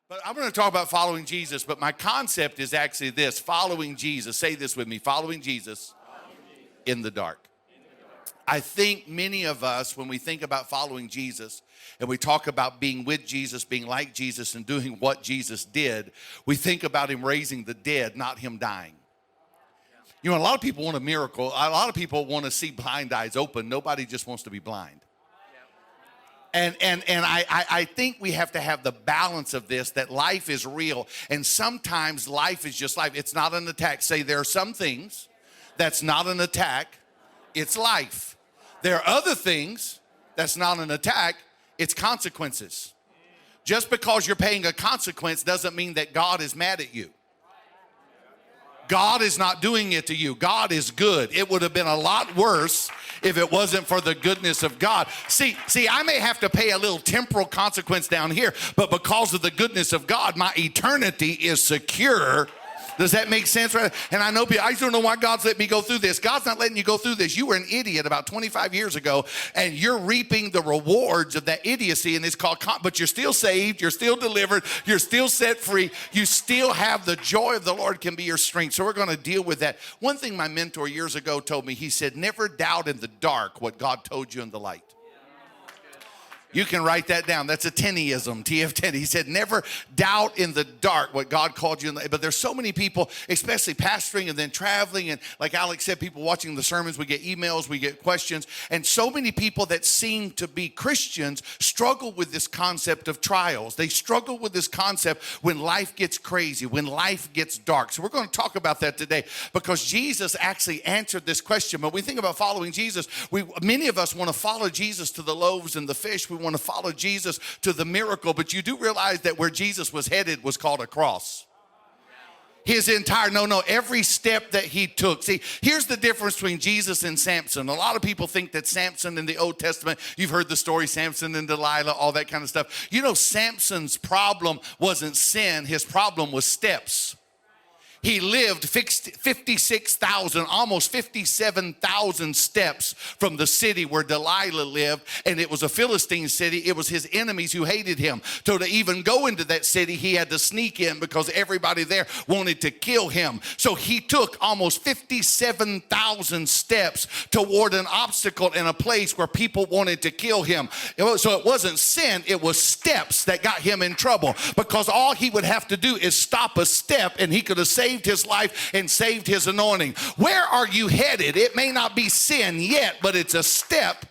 But I'm going to talk about following Jesus, but my concept is actually this: following Jesus. Say this with me: following Jesus in the dark. I think many of us, when we think about following Jesus and we talk about being with Jesus, being like Jesus, and doing what Jesus did, we think about him raising the dead, not him dying. You know, a lot of people want a miracle. A lot of people want to see blind eyes open. Nobody just wants to be blind. And I think we have to have the balance of this, that life is real. And sometimes life is just life. It's not an attack. Say, there are some things that's not an attack. It's life. There are other things that's not an attack. It's consequences. Just because you're paying a consequence doesn't mean that God is mad at you. God is not doing it to you. God is good. It would have been a lot worse if it wasn't for the goodness of God. See, I may have to pay a little temporal consequence down here, but because of the goodness of God, my eternity is secure. Does that make sense? Right? And I know people, I don't know why God's let me go through this. God's not letting you go through this. You were an idiot about 25 years ago, and you're reaping the rewards of that idiocy, and it's called, but you're still saved, you're still delivered, you're still set free, you still have the joy of the Lord can be your strength. So we're going to deal with that. One thing my mentor years ago told me, he said, never doubt in the dark what God told you in the light. You can write that down. That's a Tennyism, TF10. He said, never doubt in the dark what God called you. But there's so many people, especially pastoring and then traveling. And like Alex said, people watching the sermons, we get emails, we get questions. And so many people that seem to be Christians struggle with this concept of trials. They struggle with this concept when life gets crazy, when life gets dark. So we're going to talk about that today because Jesus actually answered this question. But when we think about following Jesus, many of us want to follow Jesus to the loaves and the fish. We want to follow Jesus to the miracle, but you do realize that where Jesus was headed was called a cross. His entire, every step that he took. See, here's the difference between Jesus and Samson. A lot of people think that Samson in the Old Testament, you've heard the story, Samson and Delilah, all that kind of stuff. You know, Samson's problem wasn't sin. His problem was steps. He lived 56,000, almost 57,000 steps from the city where Delilah lived, and it was a Philistine city. It was his enemies who hated him. So to even go into that city, he had to sneak in because everybody there wanted to kill him. So he took almost 57,000 steps toward an obstacle in a place where people wanted to kill him. So it wasn't sin, it was steps that got him in trouble, because all he would have to do is stop a step and he could have saved his life and saved his anointing. Where are you headed? It may not be sin yet, but it's a step.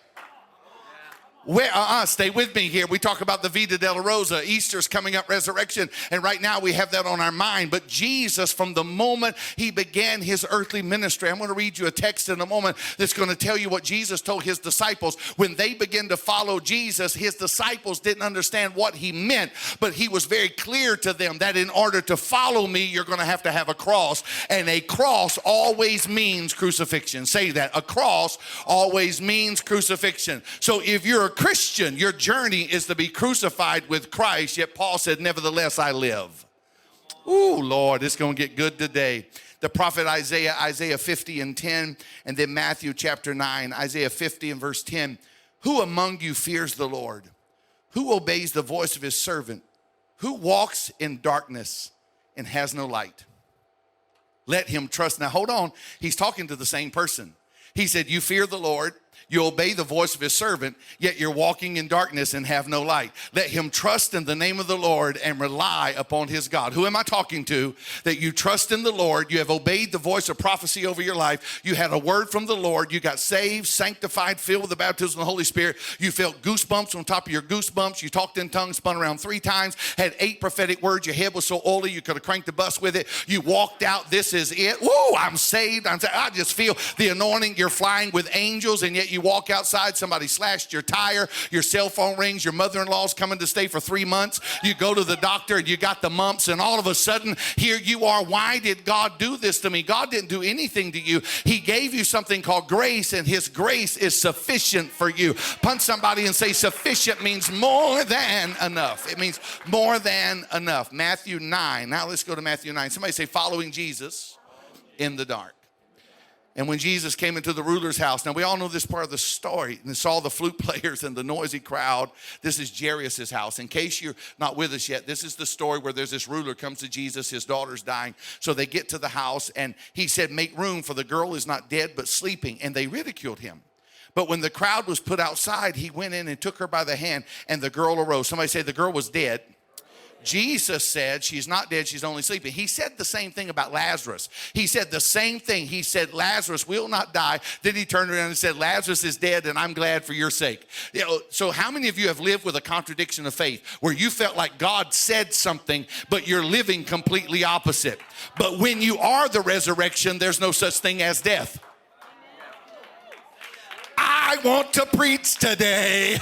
Stay with me here. We talk about the Vita Dolorosa. Easter's coming up, resurrection, and right now we have that on our mind. But Jesus, from the moment he began his earthly ministry, I'm going to read you a text in a moment that's going to tell you what Jesus told his disciples. When they began to follow Jesus, his disciples didn't understand what he meant, but he was very clear to them that in order to follow me, you're going to have a cross, and a cross always means crucifixion. Say that. A cross always means crucifixion. So if you're a Christian, your journey is to be crucified with Christ, yet Paul said, nevertheless, I live. Ooh, Lord, it's going to get good today. The prophet Isaiah 50 and 10, and then Matthew chapter 9, Isaiah 50 and verse 10. Who among you fears the Lord? Who obeys the voice of his servant? Who walks in darkness and has no light? Let him trust. Now, hold on. He's talking to the same person. He said, you fear the Lord. You obey the voice of his servant, yet you're walking in darkness and have no light. Let him trust in the name of the Lord and rely upon his God. Who am I talking to? That you trust in the Lord. You have obeyed the voice of prophecy over your life. You had a word from the Lord. You got saved, sanctified, filled with the baptism of the Holy Spirit. You felt goosebumps on top of your goosebumps. You talked in tongues, spun around 3 times, had 8 prophetic words. Your head was so oily you could have cranked the bus with it. You walked out. This is it. Woo, I'm saved. I just feel the anointing. You're flying with angels, and yet you walk outside, somebody slashed your tire, your cell phone rings, your mother-in-law's coming to stay for 3 months, you go to the doctor and you got the mumps, and all of a sudden here you are. Why did God do this to me? God didn't do anything to you. He gave you something called grace, and his grace is sufficient for you. Punch somebody and say, sufficient means more than enough. It means more than enough. Matthew 9. Now let's go to Matthew 9. Somebody say, following Jesus in the dark. And when Jesus came into the ruler's house, now we all know this part of the story, and saw the flute players and the noisy crowd. This is Jairus' house. In case you're not with us yet, this is the story where there's this ruler comes to Jesus, his daughter's dying. So they get to the house, and he said, make room, for the girl is not dead but sleeping. And they ridiculed him. But when the crowd was put outside, he went in and took her by the hand, and the girl arose. Somebody say the girl was dead. Jesus said, she's not dead, she's only sleeping. He said the same thing about Lazarus. He said the same thing. He said, Lazarus will not die. Then he turned around and said, Lazarus is dead, and I'm glad for your sake. You know, so how many of you have lived with a contradiction of faith where you felt like God said something, but you're living completely opposite? But when you are the resurrection, there's no such thing as death. I want to preach today.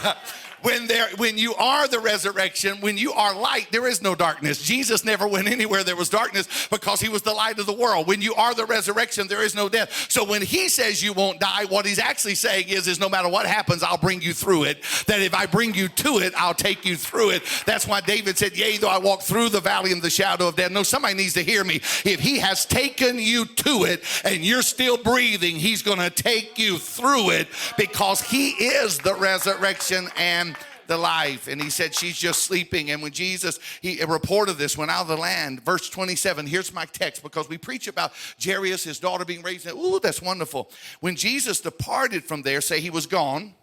When you are the resurrection, when you are light, there is no darkness. Jesus never went anywhere there was darkness because he was the light of the world. When you are the resurrection, there is no death. So when he says you won't die, what he's actually saying is no matter what happens, I'll bring you through it. That if I bring you to it, I'll take you through it. That's why David said, yea, though I walk through the valley of the shadow of death. No, somebody needs to hear me. If he has taken you to it and you're still breathing, he's going to take you through it because he is the resurrection and the life. And he said she's just sleeping. And when Jesus, he reported this, went out of the land. Verse 27, here's my text, because we preach about Jairus, his daughter being raised. Ooh, that's wonderful. When Jesus departed from there, say he was gone,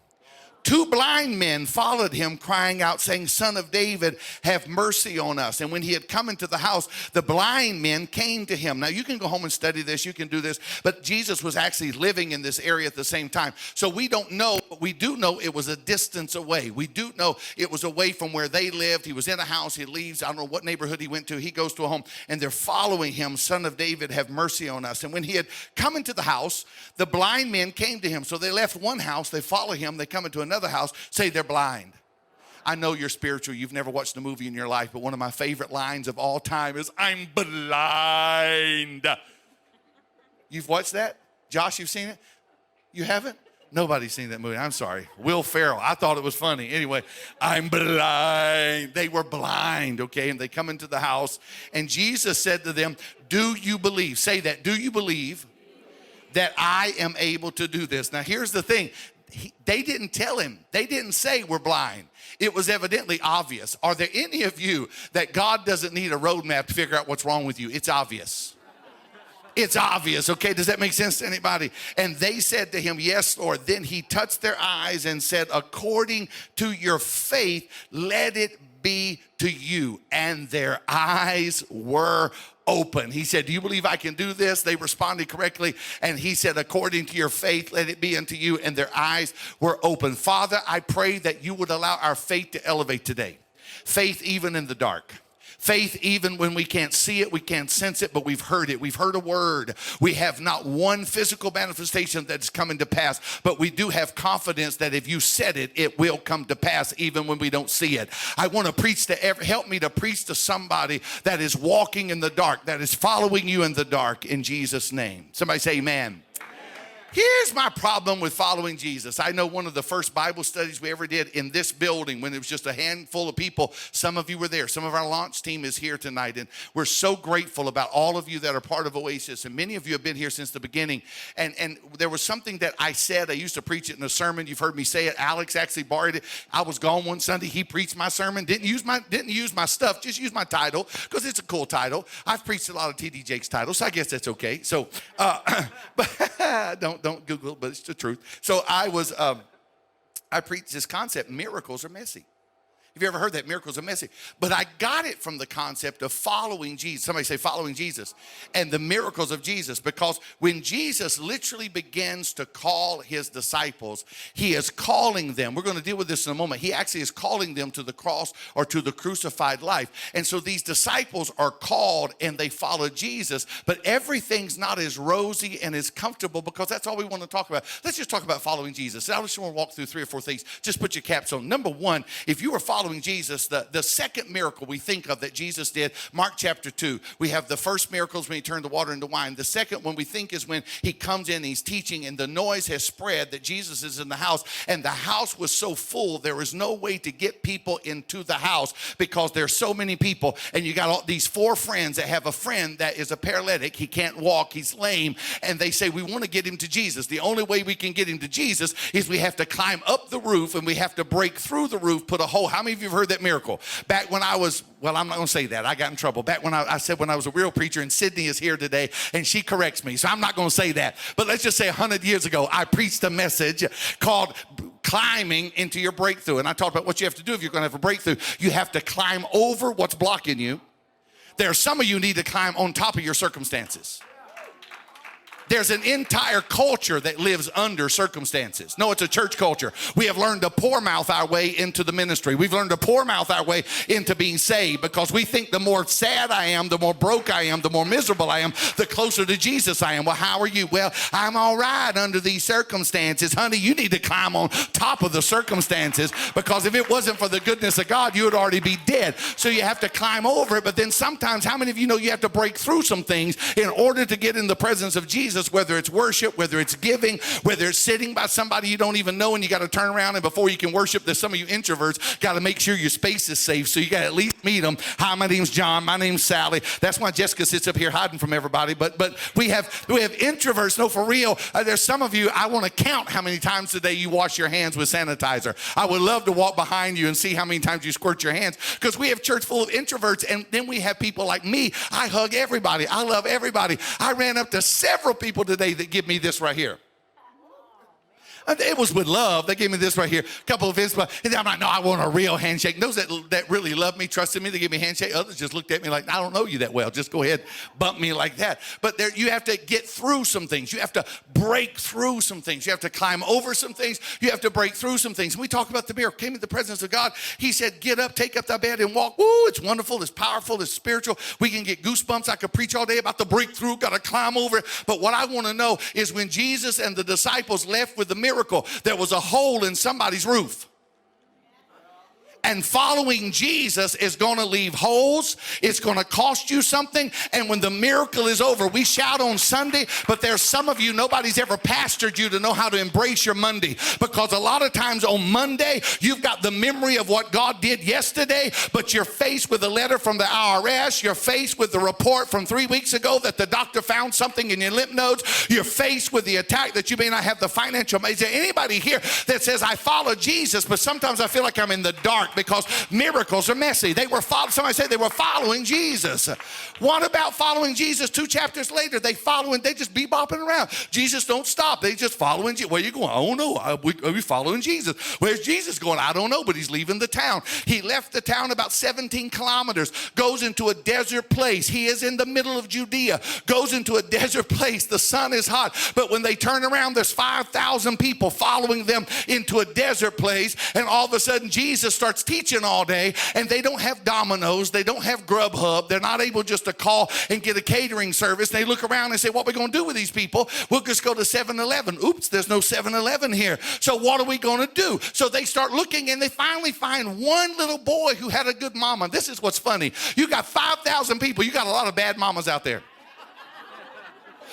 two blind men followed him, crying out, saying, Son of David, have mercy on us. And when he had come into the house, the blind men came to him. Now, you can go home and study this. You can do this. But Jesus was actually living in this area at the same time. So we don't know, but we do know it was a distance away. We do know it was away from where they lived. He was in a house. He leaves. I don't know what neighborhood he went to. He goes to a home, and they're following him, Son of David, have mercy on us. And when he had come into the house, the blind men came to him. So they left one house. They follow him. They come into another house, say they're blind. I know you're spiritual. You've never watched a movie in your life, but one of my favorite lines of all time is, I'm blind. You've watched that? Josh, you've seen it? You haven't? Nobody's seen that movie. I'm sorry. Will Ferrell. I thought it was funny. Anyway, I'm blind. They were blind, okay? And they come into the house, and Jesus said to them, do you believe? Say that. Do you believe that I am able to do this? Now, here's the thing. They didn't tell him. They didn't say we're blind. It was evidently obvious. Are there any of you that God doesn't need a roadmap to figure out what's wrong with you? It's obvious. It's obvious, okay? Does that make sense to anybody? And they said to him, yes, Lord. Then he touched their eyes and said, according to your faith, let it be to you. And their eyes were open. He said, do you believe I can do this? They responded correctly. And he said, according to your faith, let it be unto you. And their eyes were open. Father, I pray that you would allow our faith to elevate today. Faith even in the dark. Faith, even when we can't see it, we can't sense it, but we've heard it. We've heard a word. We have not one physical manifestation that's coming to pass, but we do have confidence that if you said it, it will come to pass, even when we don't see it. I want to preach to help me to preach to somebody that is walking in the dark, that is following you in the dark, in Jesus' name. Somebody say amen. Here's my problem with following Jesus. I know one of the first Bible studies we ever did in this building, when it was just a handful of people. Some of you were there. Some of our launch team is here tonight. And we're so grateful about all of you that are part of Oasis. And many of you have been here since the beginning. And there was something that I said. I used to preach it in a sermon. You've heard me say it. Alex actually borrowed it. I was gone one Sunday. He preached my sermon. Didn't use my stuff. Just use my title, because it's a cool title. I've preached a lot of T.D. Jakes titles, so I guess that's okay. So, but don't Google it, but it's the truth. So I preached this concept, miracles are messy. Have you ever heard that? Miracles are messy. But I got it from the concept of following Jesus. Somebody say following Jesus. And the miracles of Jesus. Because when Jesus literally begins to call his disciples, he is calling them. We're going to deal with this in a moment. He actually is calling them to the cross or to the crucified life. And so these disciples are called and they follow Jesus. But everything's not as rosy and as comfortable, because that's all we want to talk about. Let's just talk about following Jesus. I just want to walk through 3 or 4 things. Just put your caps on. Number one, if you are following following Jesus, the second miracle we think of that Jesus did, Mark chapter 2, we have the first miracles when he turned the water into wine. The second one we think is when he comes in, he's teaching, and the noise has spread that Jesus is in the house, and the house was so full, there was no way to get people into the house because there's so many people, and you got all these four friends that have a friend that is a paralytic. He can't walk, he's lame, and they say, we want to get him to Jesus. The only way we can get him to Jesus is we have to climb up the roof, and we have to break through the roof, put a hole. How many of you have heard that miracle? Back when I was, well, I'm not going to say that. I got in trouble. Back when I said when I was a real preacher, and Sydney is here today, and she corrects me, so I'm not going to say that. But let's just say 100 years ago, I preached a message called climbing into your breakthrough. And I talked about what you have to do if you're going to have a breakthrough. You have to climb over what's blocking you. There are some of you need to climb on top of your circumstances. There's an entire culture that lives under circumstances. No, it's a church culture. We have learned to pour mouth our way into the ministry. We've learned to pour mouth our way into being saved because we think the more sad I am, the more broke I am, the more miserable I am, the closer to Jesus I am. Well, how are you? Well, I'm all right under these circumstances. Honey, you need to climb on top of the circumstances because if it wasn't for the goodness of God, you would already be dead. So you have to climb over it. But then sometimes, how many of you know you have to break through some things in order to get in the presence of Jesus? Whether it's worship, whether it's giving, whether it's sitting by somebody you don't even know and you got to turn around, and before you can worship, there's some of you introverts got to make sure your space is safe, so you got to at least meet them. Hi, my name's John. My name's Sally. That's why Jessica sits up here hiding from everybody. But we have introverts. No, for real. There's some of you, I want to count how many times a day you wash your hands with sanitizer. I would love to walk behind you and see how many times you squirt your hands, because we have church full of introverts, and then we have people like me. I hug everybody. I love everybody. I ran up to several people today that give me this right here. It was with love. They gave me this right here. A couple of events, and I'm like, no, I want a real handshake. Those that really love me, trusted me, they give me a handshake. Others just looked at me like, I don't know you that well. Just go ahead, bump me like that. But there, you have to get through some things. You have to break through some things. You have to climb over some things. You have to break through some things. And we talk about the miracle. Came in the presence of God. He said, get up, take up thy bed and walk. Woo, it's wonderful. It's powerful. It's spiritual. We can get goosebumps. I could preach all day about the breakthrough. Got to climb over it. But what I want to know is when Jesus and the disciples left with the miracle, there was a hole in somebody's roof. And following Jesus is going to leave holes. It's going to cost you something. And when the miracle is over, we shout on Sunday, but there's some of you, nobody's ever pastored you to know how to embrace your Monday. Because a lot of times on Monday, you've got the memory of what God did yesterday, but you're faced with a letter from the IRS. You're faced with the report from 3 weeks ago that the doctor found something in your lymph nodes. You're faced with the attack that you may not have the financial. Is there anybody here that says, I follow Jesus, but sometimes I feel like I'm in the dark? Because miracles are messy. Somebody said they were following Jesus. What about following Jesus? 2 chapters later, they just be bopping around. Jesus don't stop. They just following Jesus. Where you going? I don't know. Are we following Jesus? Where's Jesus going? I don't know, but he's leaving the town. He left the town about 17 kilometers, goes into a desert place. He is in the middle of Judea, goes into a desert place. The sun is hot, but when they turn around, there's 5,000 people following them into a desert place, and all of a sudden, Jesus starts teaching all day, and they don't have Domino's, they don't have Grubhub, they're not able just to call and get a catering service. They look around and say, what are we going to do with these people? We'll just go to 7-Eleven. Oops, there's no 7-Eleven here. So what are we going to do? So they start looking, and they finally find one little boy who had a good mama. This is what's funny. You got 5,000 people. You got a lot of bad mamas out there.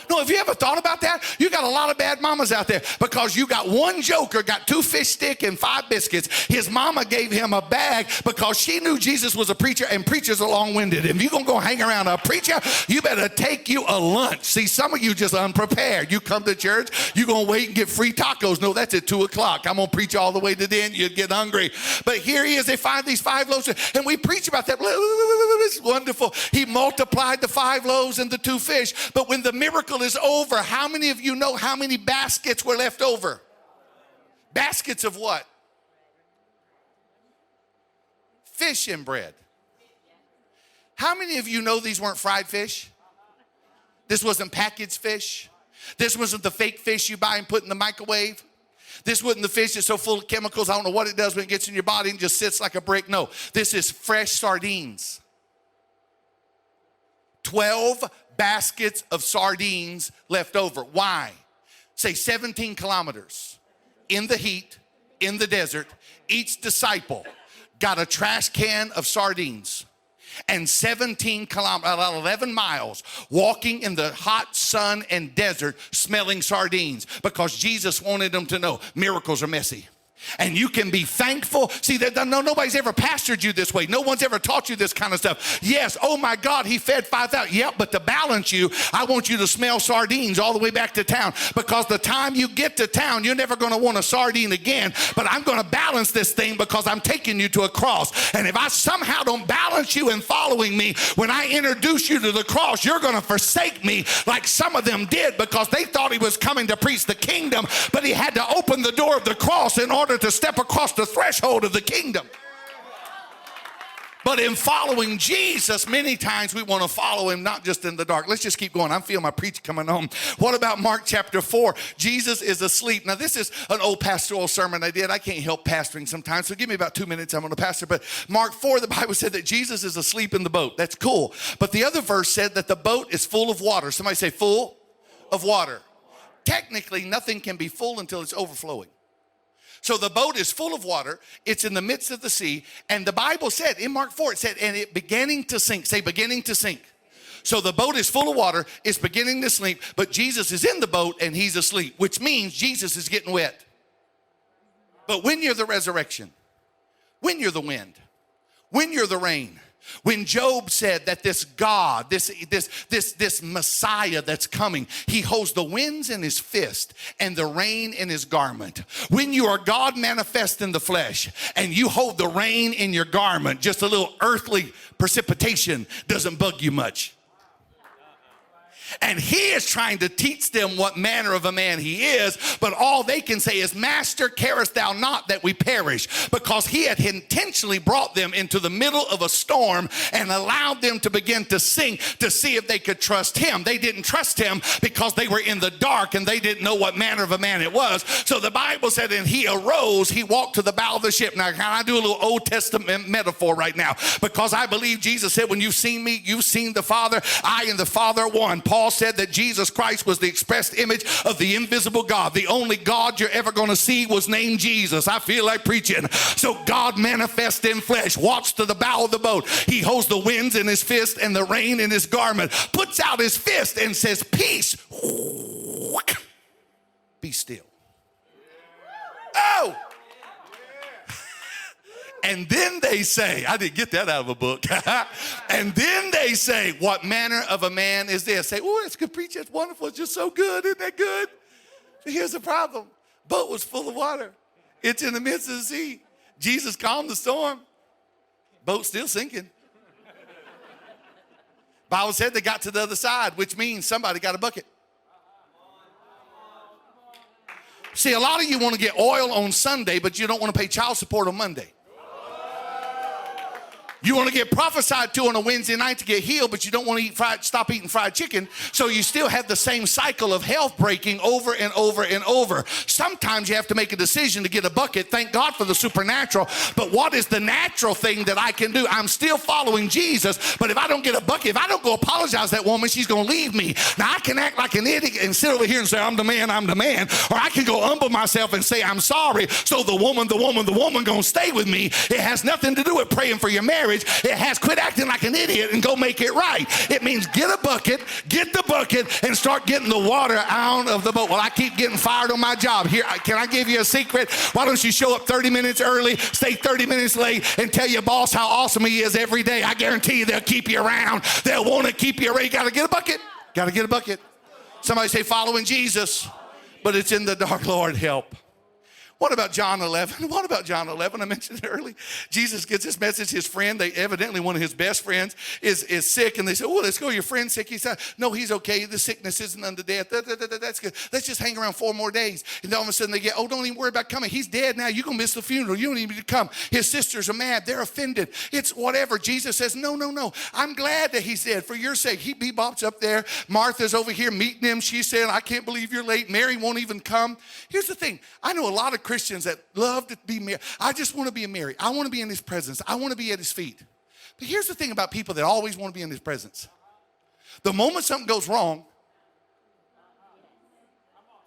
No, have you ever thought about that? You got a lot of bad mamas out there because you got one joker, got 2 fish sticks and 5 biscuits. His mama gave him a bag because she knew Jesus was a preacher, and preachers are long-winded. If you're going to go hang around a preacher, you better take you a lunch. See, some of you just unprepared. You come to church, you're going to wait and get free tacos. No, that's at 2 o'clock. I'm going to preach all the way to the end. You'd get hungry. But here he is. They find these 5 loaves, and we preach about that. It's wonderful. He multiplied the 5 loaves and the 2 fish. But when the miracle is over, how many of you know how many baskets were left over? Baskets of what? Fish and bread. How many of you know these weren't fried fish? This wasn't packaged fish. This wasn't the fake fish you buy and put in the microwave. This wasn't the fish that's so full of chemicals, I don't know what it does when it gets in your body and just sits like a brick. No, this is fresh sardines. 12 baskets of sardines left over. Why? Say 17 kilometers in the heat, in the desert. Each disciple got a trash can of sardines and 17 kilometers, about 11 miles, walking in the hot sun and desert, smelling sardines, because Jesus wanted them to know miracles are messy. And you can be thankful. See, nobody's ever pastored you this way. No one's ever taught you this kind of stuff. Yes, oh my God, he fed 5,000. Yep, but to balance you, I want you to smell sardines all the way back to town, because the time you get to town, you're never going to want a sardine again. But I'm going to balance this thing because I'm taking you to a cross. And if I somehow don't balance you in following me, when I introduce you to the cross, you're going to forsake me like some of them did, because they thought he was coming to preach the kingdom, but he had to open the door of the cross in order to step across the threshold of the kingdom. But in following Jesus, many times we want to follow him not just in the dark. Let's just keep going. I'm feeling my preach coming home. What about Mark chapter 4? Jesus is asleep. Now, this is an old pastoral sermon I did. I can't help pastoring sometimes, so give me about 2 minutes. I'm going to pastor. But Mark 4, the Bible said that Jesus is asleep in the boat. That's cool. But the other verse said that the boat is full of water. Somebody say full of water. Technically, nothing can be full until it's overflowing. So the boat is full of water. It's in the midst of the sea. And the Bible said, in Mark 4, it said, and it beginning to sink. Say, beginning to sink. So the boat is full of water. It's beginning to sink. But Jesus is in the boat and he's asleep, which means Jesus is getting wet. But when you're the resurrection, when you're the wind, when you're the rain, when Job said that this God, this Messiah that's coming, he holds the winds in his fist and the rain in his garment. When you are God manifest in the flesh and you hold the rain in your garment, just a little earthly precipitation doesn't bug you much. And he is trying to teach them what manner of a man he is, but all they can say is, Master, carest thou not that we perish? Because he had intentionally brought them into the middle of a storm and allowed them to begin to sink to see if they could trust him. They didn't trust him because they were in the dark and they didn't know what manner of a man it was. So the Bible said, and he arose, he walked to the bow of the ship. Now, can I do a little Old Testament metaphor right now? Because I believe Jesus said, when you've seen me, you've seen the Father. I and the Father are one. Paul said that Jesus Christ was the expressed image of the invisible God. The only God you're ever going to see was named Jesus. I feel like preaching. So God manifest in flesh, walks to the bow of the boat. He holds the winds in his fist and the rain in his garment, puts out his fist and says, peace, be still. Oh! And then they say, I didn't get that out of a book. And then they say, what manner of a man is this? Say, oh, that's good preaching. It's wonderful. It's just so good. Isn't that good? But here's the problem. Boat was full of water. It's in the midst of the sea. Jesus calmed the storm. Boat still sinking. Bible said they got to the other side, which means somebody got a bucket. See, a lot of you want to get oil on Sunday, but you don't want to pay child support on Monday. You want to get prophesied to on a Wednesday night to get healed, but you don't want to stop eating fried chicken. So you still have the same cycle of health breaking over and over and over. Sometimes you have to make a decision to get a bucket. Thank God for the supernatural. But what is the natural thing that I can do? I'm still following Jesus, but if I don't get a bucket, if I don't go apologize to that woman, she's going to leave me. Now I can act like an idiot and sit over here and say, I'm the man. Or I can go humble myself and say, I'm sorry. So the woman going to stay with me. It has nothing to do with praying for your marriage. It has quit acting like an idiot and go make it right. It means get the bucket and start getting the water out of the boat. Well, I keep getting fired on my job. Here, can I give you a secret? Why don't you show up 30 minutes early, stay 30 minutes late, and tell your boss how awesome he is every day? I guarantee you they'll keep you around. They'll want to keep you around. You got to get a bucket. Got to get a bucket. Somebody say following Jesus, but it's in the dark. Lord, help. What about John 11? What about John 11? I mentioned it earlier. Jesus gets this message. His friend, evidently one of his best friends, is sick. And they say, oh, let's go. Your friend's sick. He said, no, he's okay. The sickness isn't unto death. That's good. Let's just hang around 4 more days. And then all of a sudden they get, oh, don't even worry about coming. He's dead now. You're going to miss the funeral. You don't even need to come. His sisters are mad. They're offended. It's whatever. Jesus says, no. I'm glad that he's dead for your sake. He bebops up there. Martha's over here meeting him. She's saying, I can't believe you're late. Mary won't even come. Here's the thing. I know a lot of Christians that love to be married. I just want to be married. I want to be in his presence. I want to be at his feet. But here's the thing about people that always want to be in his presence. The moment something goes wrong,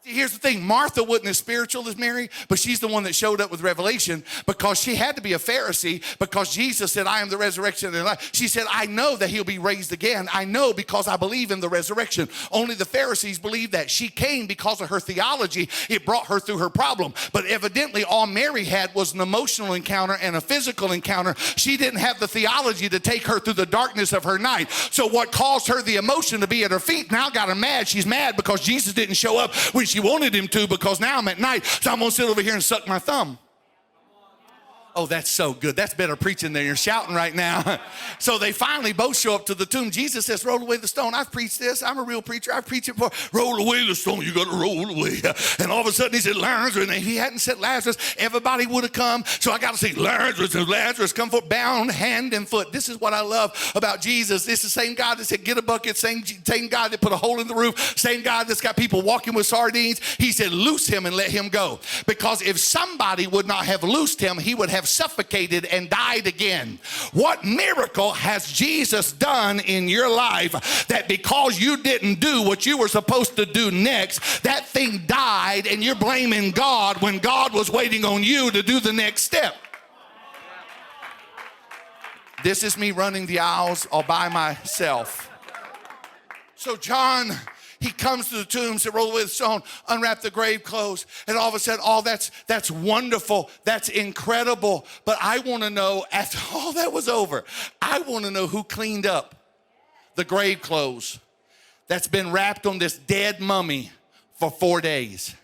Here's the thing, Martha wasn't as spiritual as Mary, but she's the one that showed up with revelation because she had to be a Pharisee because Jesus said, I am the resurrection and life. She said, I know that he'll be raised again. I know because I believe in the resurrection. Only the Pharisees believe that. She came because of her theology. It brought her through her problem. But evidently all Mary had was an emotional encounter and a physical encounter. She didn't have the theology to take her through the darkness of her night. So what caused her the emotion to be at her feet now got her mad. She's mad because Jesus didn't show up when she wanted him to, because now I'm at night, so I'm gonna sit over here and suck my thumb. Oh, that's so good. That's better preaching than you're shouting right now. So they finally both show up to the tomb. Jesus says, roll away the stone. I've preached this. I'm a real preacher. I've preached it before. Roll away the stone. You got to roll away. And all of a sudden he said, Lazarus. And if he hadn't said Lazarus, everybody would have come. So I got to say, Lazarus, and Lazarus come forth, bound hand and foot. This is what I love about Jesus. This is the same God that said, get a bucket. Same God that put a hole in the roof. Same God that's got people walking with sardines. He said, loose him and let him go. Because if somebody would not have loosed him, he would have suffocated and died again. What miracle has Jesus done in your life that because you didn't do what you were supposed to do next, that thing died and you're blaming God when God was waiting on you to do the next step? This is me running the aisles all by myself. So John, he comes to the tomb, said, roll away the stone, unwrap the grave clothes. And all of a sudden, oh, that's wonderful. That's incredible. But I want to know, after all that was over, I want to know who cleaned up the grave clothes that's been wrapped on this dead mummy for 4 days.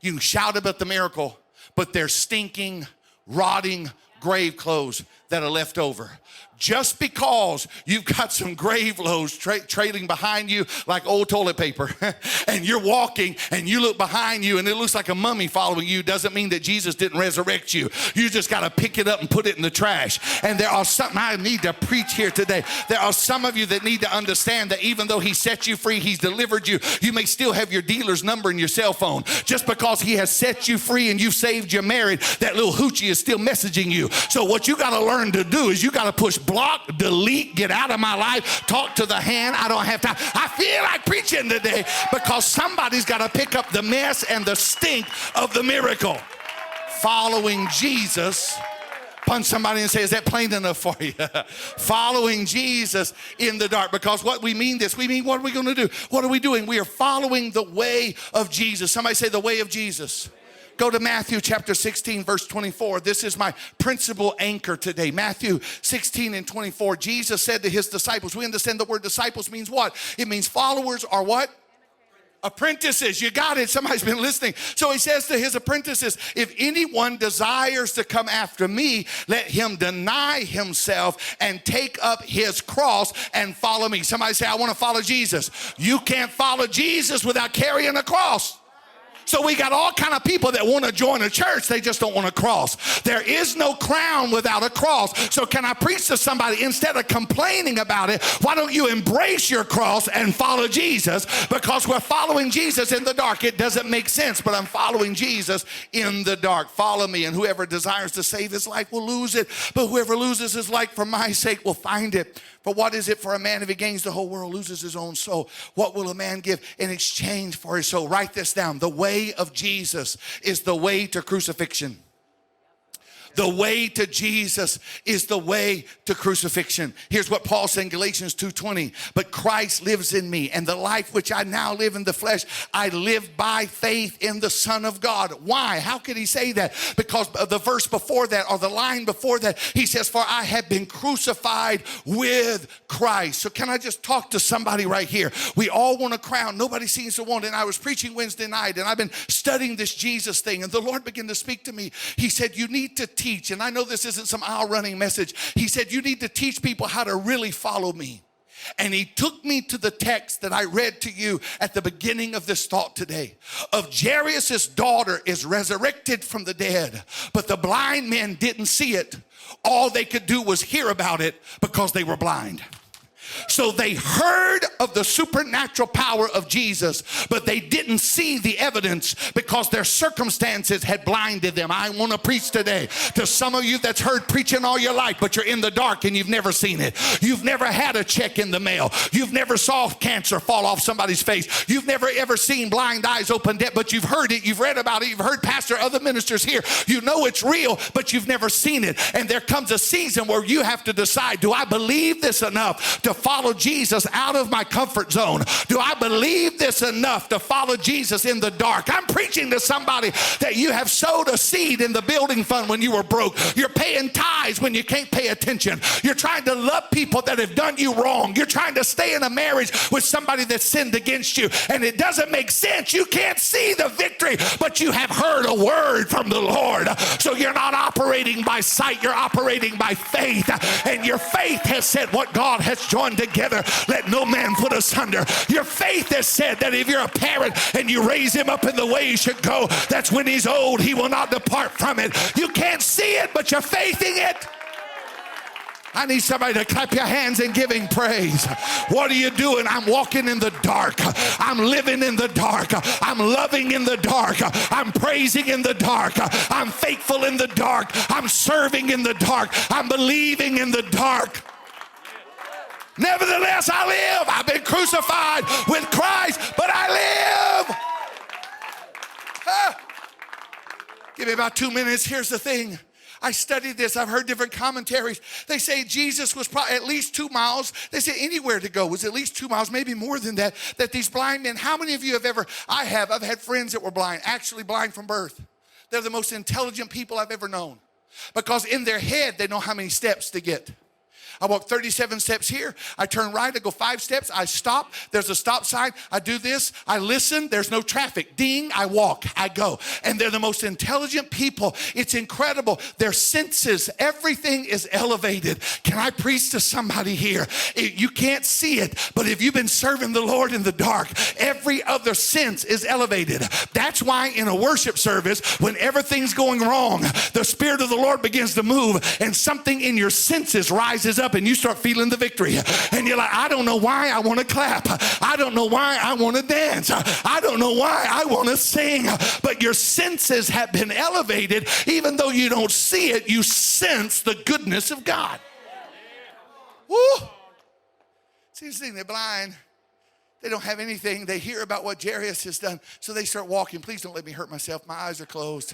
You can shout about the miracle, but they're stinking, rotting grave clothes that are left over. Just because you've got some grave clothes trailing behind you like old toilet paper and you're walking and you look behind you and it looks like a mummy following you doesn't mean that Jesus didn't resurrect you. You just got to pick it up and put it in the trash. And there are some, I need to preach here today. There are some of you that need to understand that even though he set you free, he's delivered you, you may still have your dealer's number in your cell phone. Just because he has set you free and you've saved your marriage, that little hoochie is still messaging you. So what you got to learn to do is you got to push block, delete, get out of my life, talk to the hand. I don't have time. I feel like preaching today because somebody's got to pick up the mess and the stink of the miracle. Following Jesus. Punch somebody and say, is that plain enough for you? Following Jesus in the dark. Because what we mean, what are we going to do? What are we doing? We are following the way of Jesus. Somebody say the way of Jesus. Go to Matthew chapter 16, verse 24. This is my principal anchor today. Matthew 16 and 24. Jesus said to his disciples, we understand the word disciples means what? It means followers are what? Apprentices. You got it. Somebody's been listening. So he says to his apprentices, if anyone desires to come after me, let him deny himself and take up his cross and follow me. Somebody say, I want to follow Jesus. You can't follow Jesus without carrying a cross. So we got all kind of people that want to join a church, they just don't want to cross. There is no crown without a cross. So can I preach to somebody, instead of complaining about it, why don't you embrace your cross and follow Jesus? Because we're following Jesus in the dark. It doesn't make sense, but I'm following Jesus in the dark. Follow me, and whoever desires to save his life will lose it, but whoever loses his life for my sake will find it. For what is it for a man if he gains the whole world, loses his own soul? What will a man give in exchange for his soul? Write this down. The way of Jesus is the way to crucifixion. The way to Jesus is the way to crucifixion. Here's what Paul said in Galatians 2:20. But Christ lives in me, and the life which I now live in the flesh, I live by faith in the Son of God. Why? How could he say that? Because the verse before that, or the line before that, he says, for I have been crucified with Christ. So can I just talk to somebody right here? We all want a crown. Nobody seems to want it. And I was preaching Wednesday night, and I've been studying this Jesus thing, and the Lord began to speak to me. He said, you need to teach, and I know this isn't some aisle running message. He said, you need to teach people how to really follow me. And he took me to the text that I read to you at the beginning of this thought today. Of Jairus' daughter is resurrected from the dead, but the blind men didn't see it. All they could do was hear about it because they were blind. So they heard of the supernatural power of Jesus, but they didn't see the evidence because their circumstances had blinded them. I want to preach today to some of you that's heard preaching all your life, but you're in the dark and you've never seen it. You've never had a check in the mail. You've never saw cancer fall off somebody's face. You've never ever seen blind eyes open dead, but you've heard it. You've read about it. You've heard pastor, other ministers here. You know it's real, but you've never seen it. And there comes a season where you have to decide, do I believe this enough to follow Jesus out of my comfort zone? Do I believe this enough to follow Jesus in the dark? I'm preaching to somebody that you have sowed a seed in the building fund when you were broke. You're paying tithes when you can't pay attention. You're trying to love people that have done you wrong. You're trying to stay in a marriage with somebody that sinned against you, and it doesn't make sense. You can't see the victory, but you have heard a word from the Lord. So you're not operating by sight, you're operating by faith. And your faith has said, what God has joined together, let no man put asunder. Your faith has said that if you're a parent and you raise him up in the way he should go, that's when he's old, he will not depart from it. You can't see it, but you're faithing it. I need somebody to clap your hands and give him praise. What are you doing? I'm walking in the dark. I'm living in the dark. I'm loving in the dark. I'm praising in the dark. I'm faithful in the dark. I'm serving in the dark. I'm believing in the dark. Nevertheless, I live. I've been crucified with Christ, but I live. Give me about 2 minutes. Here's the thing. I studied this. I've heard different commentaries. They say Jesus was probably at least 2 miles. They say anywhere to go was at least 2 miles, maybe more than that, that these blind men, how many of you have ever, I've had friends that were blind, actually blind from birth. They're the most intelligent people I've ever known because in their head, they know how many steps to get. I walk 37 steps here. I turn right. I go 5 steps. I stop. There's a stop sign. I do this. I listen. There's no traffic. Ding. I walk. I go. And they're the most intelligent people. It's incredible. Their senses, everything is elevated. Can I preach to somebody here? You can't see it, but if you've been serving the Lord in the dark, every other sense is elevated. That's why in a worship service, when everything's going wrong, the Spirit of the Lord begins to move and something in your senses rises up and you start feeling the victory. And you're like, I don't know why I want to clap. I don't know why I want to dance. I don't know why I want to sing. But your senses have been elevated. Even though you don't see it, you sense the goodness of God. Woo! See, this thing, they're blind. They don't have anything. They hear about what Jairus has done, so they start walking. Please don't let me hurt myself. My eyes are closed.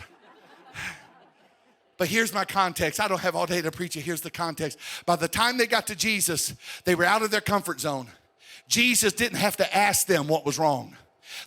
But here's my context. I don't have all day to preach it. Here's the context. By the time they got to Jesus, they were out of their comfort zone. Jesus didn't have to ask them what was wrong.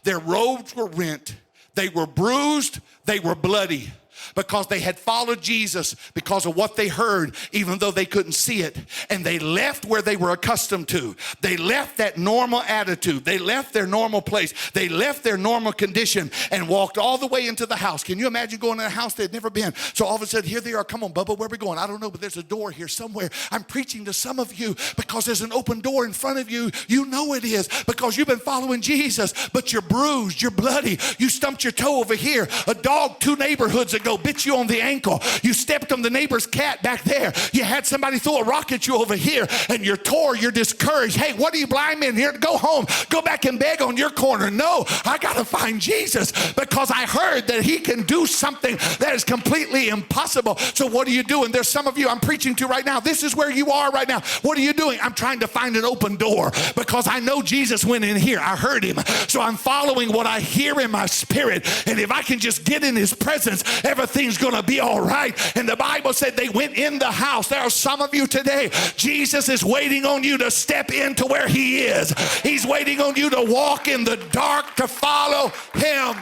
Their robes were rent. They were bruised. They were bloody. Because they had followed Jesus because of what they heard, even though they couldn't see it. And they left where they were accustomed to. They left that normal attitude. They left their normal place. They left their normal condition and walked all the way into the house. Can you imagine going in a house they'd never been? So all of a sudden, here they are. Come on, Bubba, where are we going? I don't know, but there's a door here somewhere. I'm preaching to some of you because there's an open door in front of you. You know it is because you've been following Jesus, but you're bruised, you're bloody. You stumped your toe over here. A dog 2 neighborhoods ago bit you on the ankle. You stepped on the neighbor's cat back there. You had somebody throw a rock at you over here and you're tore, you're discouraged. Hey, what are you blind men here? Go home. Go back and beg on your corner. No, I got to find Jesus because I heard that he can do something that is completely impossible. So what are you doing? There's some of you I'm preaching to right now. This is where you are right now. What are you doing? I'm trying to find an open door because I know Jesus went in here. I heard him. So I'm following what I hear in my spirit. And if I can just get in his presence, everything's going to be all right. And the Bible said they went in the house. There are some of you today, Jesus is waiting on you to step into where he is. He's waiting on you to walk in the dark to follow him.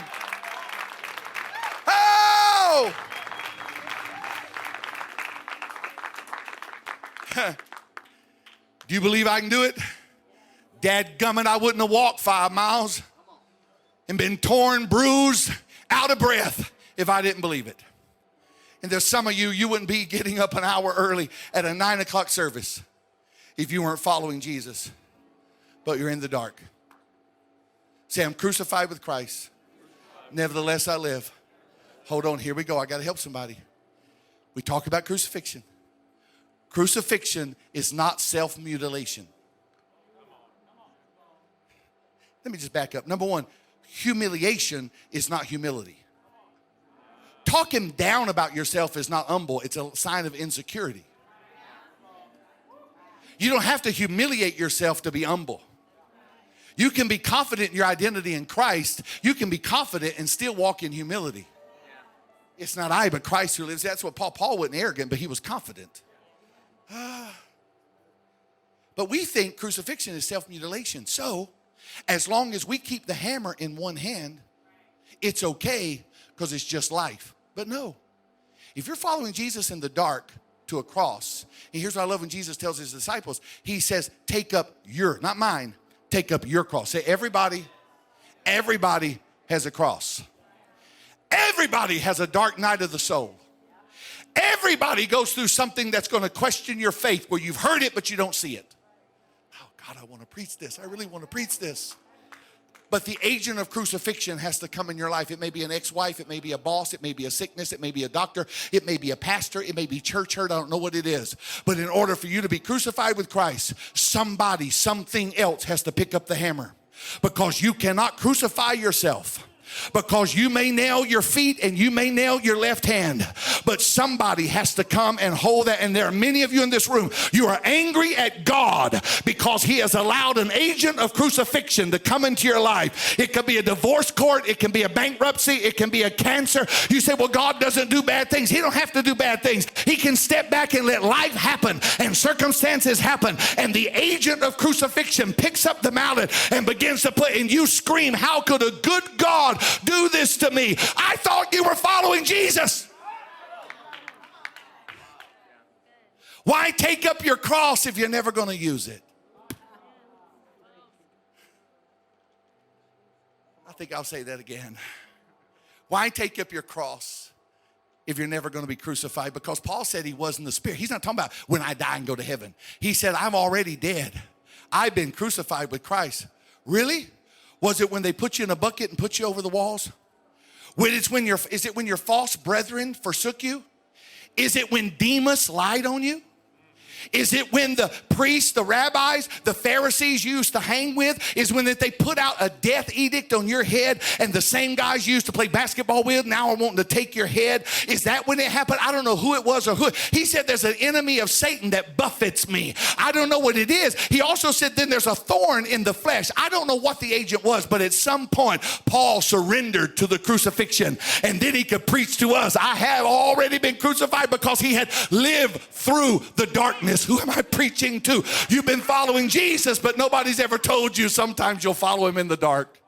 Oh! Do you believe I can do it? Dadgummit, I wouldn't have walked 5 miles and been torn, bruised, out of breath if I didn't believe it. And there's some of you, you wouldn't be getting up an hour early at a 9 o'clock service if you weren't following Jesus, but you're in the dark. Say, I'm crucified with Christ. Nevertheless, I live. Hold on, here we go. I got to help somebody. We talk about crucifixion. Crucifixion is not self-mutilation. Let me just back up. Number one, humiliation is not humility. Talking down about yourself is not humble. It's a sign of insecurity. You don't have to humiliate yourself to be humble. You can be confident in your identity in Christ. You can be confident and still walk in humility. It's not I, but Christ who lives. That's what Paul wasn't arrogant, but he was confident. But we think crucifixion is self-mutilation. So, as long as we keep the hammer in one hand, it's okay because it's just life. But no, if you're following Jesus in the dark to a cross, and here's what I love when Jesus tells his disciples, he says, take up your, not mine, take up your cross. Say, everybody has a cross. Everybody has a dark night of the soul. Everybody goes through something that's going to question your faith where you've heard it, but you don't see it. Oh, God, I want to preach this. I really want to preach this. But the agent of crucifixion has to come in your life. It may be an ex-wife. It may be a boss. It may be a sickness. It may be a doctor. It may be a pastor. It may be church hurt. I don't know what it is. But in order for you to be crucified with Christ, somebody, something else has to pick up the hammer. Because you cannot crucify yourself. Because you may nail your feet and you may nail your left hand, but somebody has to come and hold that. And there are many of you in this room, you are angry at God because he has allowed an agent of crucifixion to come into your life. It could be a divorce court, it can be a bankruptcy, it can be a cancer. You say, well, God doesn't do bad things. He don't have to do bad things. He can step back and let life happen and circumstances happen, and the agent of crucifixion picks up the mallet and begins to play, and you scream, how could a good God do this to me? I thought you were following Jesus. Why take up your cross if you're never going to use it? I think I'll say that again. Why take up your cross if you're never going to be crucified? Because Paul said he was in the spirit. He's not talking about when I die and go to heaven. He said, I'm already dead. I've been crucified with Christ. Really? Was it when they put you in a bucket and put you over the walls? Is it when your false brethren forsook you? Is it when Demas lied on you? Is it when the priests, the rabbis, the Pharisees you used to hang with? Is when that they put out a death edict on your head and the same guys you used to play basketball with now are wanting to take your head? Is that when it happened? I don't know who it was or who. He said there's an enemy of Satan that buffets me. I don't know what it is. He also said then there's a thorn in the flesh. I don't know what the agent was, but at some point Paul surrendered to the crucifixion, and then he could preach to us. I have already been crucified because he had lived through the darkness. Who am I preaching to? You've been following Jesus, but nobody's ever told you sometimes you'll follow him in the dark.